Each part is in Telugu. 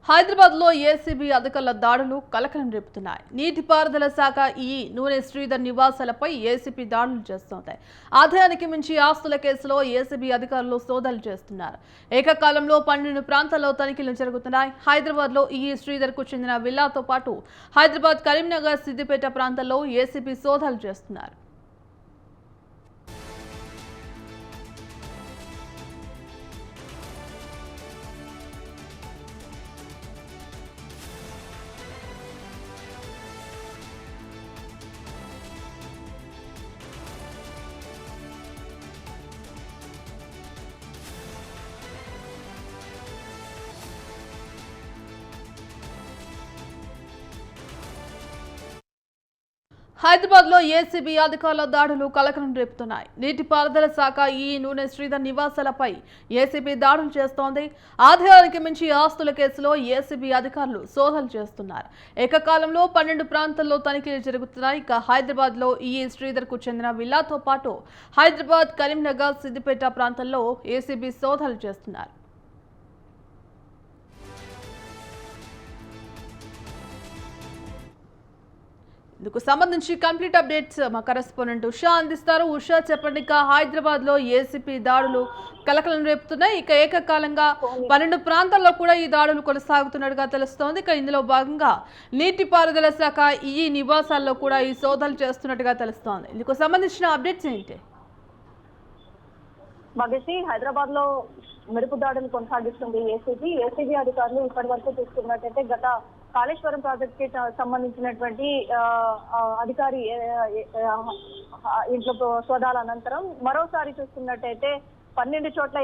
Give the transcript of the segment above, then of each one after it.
హైదరాబాద్ లో ఏసీబీ అధికారుల దాడులు కలకలం రేపుతున్నాయి. నీటిపారుదల శాఖ నూనె శ్రీధర్ నివాసాలపై ఏసీబీ దాడులు చేస్తోంది. ఆదాయానికి మించి ఆస్తుల కేసులో ఏసీబీ అధికారులు సోదాలు చేస్తున్నారు. ఏకకాలంలో 12 ప్రాంతాల్లో తనిఖీలు జరుగుతున్నాయి. హైదరాబాద్ లో శ్రీధర్ కు చెందిన విల్లాతో పాటు హైదరాబాద్, కరీంనగర్, సిద్దిపేట ప్రాంతాల్లో ఏసీబీ సోదాలు చేస్తున్నారు. హైదరాబాద్ లో ఏసీబీ అధికారుల దాడులు కలకలం రేపుతున్నాయి. నీటిపారుదల శాఖ నూనె శ్రీధర్ నివాసాలపై ఏసీబీ దాడులు చేస్తోంది. ఆదాయానికి మించి ఆస్తుల కేసులో ఏసీబీ అధికారులు సోదాలు చేస్తున్నారు. ఏకకాలంలో 12 ప్రాంతాల్లో తనిఖీలు జరుగుతున్నాయి. ఇక హైదరాబాద్ లో శ్రీధర్ కు చెందిన విల్లాతో పాటు హైదరాబాద్, కరీంనగర్, సిద్దిపేట ప్రాంతాల్లో ఏసీబీ సోదాలు చేస్తున్నారు. ఇందుకు సంబంధించి కంప్లీట్ అప్డేట్స్ మా కరెస్పాండెంట్ ఉషా అందిస్తారు. ఉషా, చెప్పండి. ఇక హైదరాబాద్ లో ఏసీపీ దాడులు కలకలం రేపుతున్నాయి. ఇక ఏకకాలంగా 12 ప్రాంతాల్లో కూడా ఈ దాడులు కొనసాగుతున్నట్టుగా తెలుస్తోంది. ఇక ఇందులో భాగంగా నీటిపారుదల శాఖ నివాసాల్లో కూడా ఈ సోదాలు చేస్తున్నట్టుగా తెలుస్తోంది. ఇందుకు సంబంధించిన అప్డేట్స్ ఏంటి? మగసి హైదరాబాద్ లో మెరుపు దాడులు కొనసాగిస్తుంది ఏసీబీ అధికారులు. ఇప్పటి వరకు చూసుకున్నట్టయితే గత కాళేశ్వరం ప్రాజెక్ట్ కి సంబంధించినటువంటి అధికారి ఇంట్లో సోదాల అనంతరం మరోసారి చూసుకున్నట్టయితే 12 చోట్ల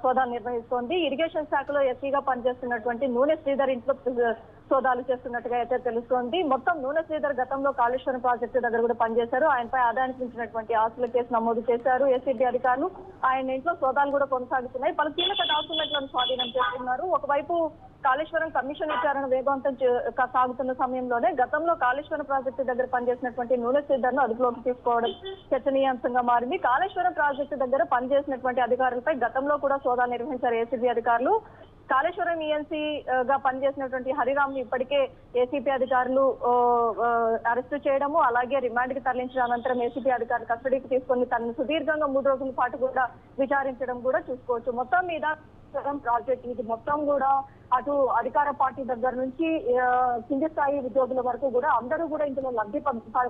సోదాలు నిర్వహిస్తోంది. ఇరిగేషన్ శాఖలో ఎస్సీగా పనిచేస్తున్నటువంటి నూనె శ్రీధర్ ఇంట్లో సోదాలు చేస్తున్నట్టుగా అయితే తెలుస్తోంది. మొత్తం నూనె శ్రీధర్ గతంలో కాళేశ్వరం ప్రాజెక్టు దగ్గర కూడా పనిచేశారు. ఆయనపై ఆదాయానికి మించినటువంటి ఆస్తుల కేసు నమోదు చేశారు ఏసీబీ అధికారులు. ఆయన ఇంట్లో సోదాలు కూడా కొనసాగుతున్నాయి. పలు కీలక డాక్యుమెంట్లను స్వాధీనం చేస్తున్నారు. ఒకవైపు కాళేశ్వరం కమిషన్ విచారణ వేగవంతం సాగుతున్న సమయంలోనే గతంలో కాళేశ్వరం ప్రాజెక్టు దగ్గర పనిచేసినటువంటి నూనె శ్రీధర్ ను అదుపులోకి తీసుకోవడం చర్చనీయాంశంగా మారింది. కాళేశ్వరం ప్రాజెక్టు దగ్గర పనిచేసినటువంటి అధికారులపై గతంలో కూడా సోదాలు నిర్వహించారు ఏసీబీ అధికారులు. కాళేశ్వరం గా పనిచేసినటువంటి హరిరామ్ ని ఇప్పటికే ఏసీపీ అధికారులు అరెస్టు చేయడము, అలాగే రిమాండ్ కి తరలించిన అనంతరం ఏసీపీ అధికారులు కస్టడీకి తీసుకొని తనను సుదీర్ఘంగా 3 రోజుల పాటు కూడా విచారించడం కూడా చూసుకోవచ్చు. మొత్తం మీద ప్రాజెక్ట్ ఇది మొత్తం కూడా అటు అధికార పార్టీ దగ్గర నుంచి కింది స్థాయి ఉద్యోగుల వరకు కూడా అందరూ కూడా ఇందులో లబ్ధి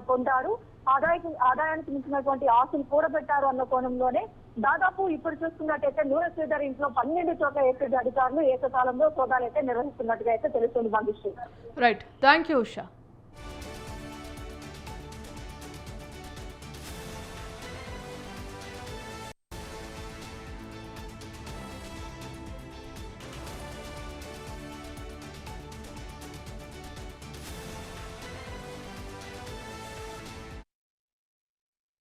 పొందారు. ఆదాయానికి మించినటువంటి ఆస్తులు కూడబెట్టారు అన్న కోణంలోనే దాదాపు ఇప్పుడు చూస్తున్నట్టయితే నూనె శ్రీధర్ ఇంట్లో 12 చోట్ల ఏసీబీ అధికారులు ఏకకాలంలో సోదాలు అయితే నిర్వహిస్తున్నట్టుగా అయితే తెలుస్తుంది. Bhagyashree. Right, thank you Usha.